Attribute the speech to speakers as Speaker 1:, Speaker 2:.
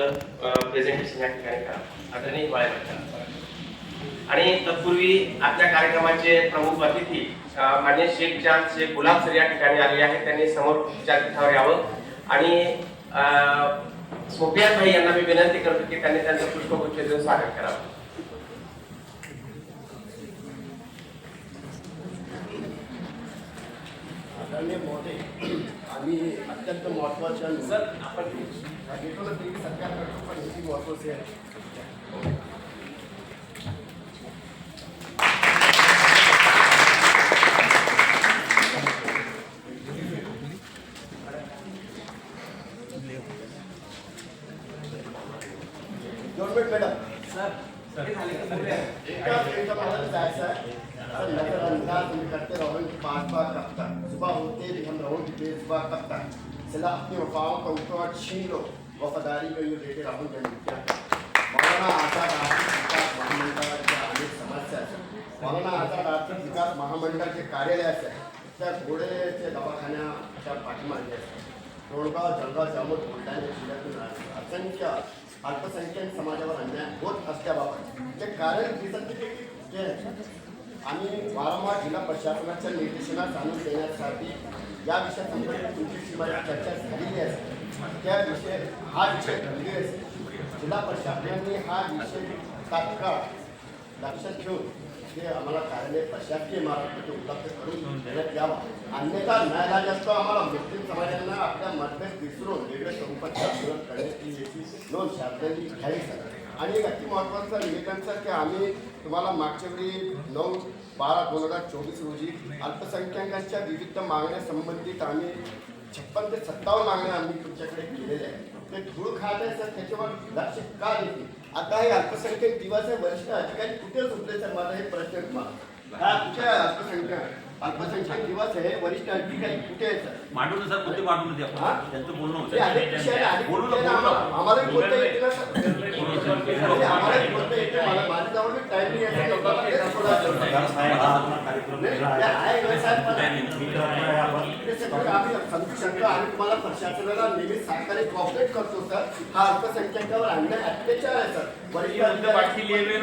Speaker 1: आपलं प्रेझेंटेशन या ठिकाणी करा आदरणीय हिवाळे आणि तत्पूर्वी आपल्या कार्यक्रमाचे प्रमुख अतिथी मान्य शेख चांद शेख गुलाब सर या ठिकाणी आलेले आहेत. त्यांनी समोर विद्यापीठावर यावं आणि सोफिया भाई यांना मी विनंती करतो की त्यांनी त्यांचं पुष्पगुच्छ देऊन स्वागत करावं.
Speaker 2: आदरणीय महोदय, आम्ही अत्यंत महत्वाच्या
Speaker 1: सर आपण
Speaker 2: घेतो ना ते सत्कार करतो, पण हे महत्वाचे आहे. गव्हर्नमेंट मॅडम सर मला जायचं है सर, नजरअंदाज करते रहो पांच बार कब तक, सुबह होते ही हम रहो बेसुबह कब तक, सिला अपनी वफाओं का उपहार छीन लो, वफादारी का ये देते रहो जनता. मौलाना आजाद आर्थिक विकास महामंडळाच्या अनेक समस्या आहेत. मौलाना आजाद आर्थिक विकास महामंडळाचे कार्यालयाचे त्या घोडेचे दवाखान्याच्या पाठीमागे तोडगाव जळगाव जामोद बुलढाणा जिल्ह्यातून असंख्य अल्पसंख्याक समाजावर अन्याय होत असल्याबाबत ते कारण दिसत की आम्ही वारंवार जिल्हा प्रशासनाच्या निर्देशनास आणून देण्यासाठी या विषयासंबंधी तुमच्याशी माझी चर्चा झालेली आहे. त्या विषय हा विषय गंभीर असेल. जिल्हा प्रशासनाने हा विषय तात्काळ लक्षात घेऊन ते आम्हाला कार्यालय प्रशासकीय इमारतीमध्ये उपलब्ध करून देण्यात यावा. अन्यथा न्यायालयात आम्हाला मुस्लिम समाजांना आपल्या मतभेद विसरून वेगळ्या स्वरूपात विरोध करण्याची याची नोंद शासनाने घ्यावी सर. आणि एक अति महत्त्वाचं निवेदन सर की आम्ही तुम्हाला मागच्या वेळी 9/12/2024 रोजी अल्पसंख्याकांच्या विविध मागण्यासंबंधित आम्ही 56 ते 57 मागण्या आम्ही तुमच्याकडे केलेल्या आहेत. ते धूळ खात आहे सर, त्याच्यावर लक्ष का देते. आता हे अल्पसंख्याक दिवस आहे, वरिष्ठ अधिकारी कुठे झोपले सर, माझा हे प्रश्न तुम्हाला हा कुठे अल्पसंख्याक दिवस आहे, वरिष्ठ अधिकारी कुठे आहे सर?
Speaker 3: मांडून सर कुठे मांडून होते आपण त्यांचं बोलणं होतं
Speaker 2: आम्हालाही बोलता येते ना सर, आम्हालाही बोलता येते. माझ्याजवळ टाइम नाही आहे. आम्ही समजू शकतो आणि तुम्हाला प्रशासनाला नेहमी सरकारी कॉपरेट करतो सर. हा अल्पसंख्याकावर अन्याय अत्याचार आहे सर. वरिष्ठ कोणत्या बाटकी लिहिले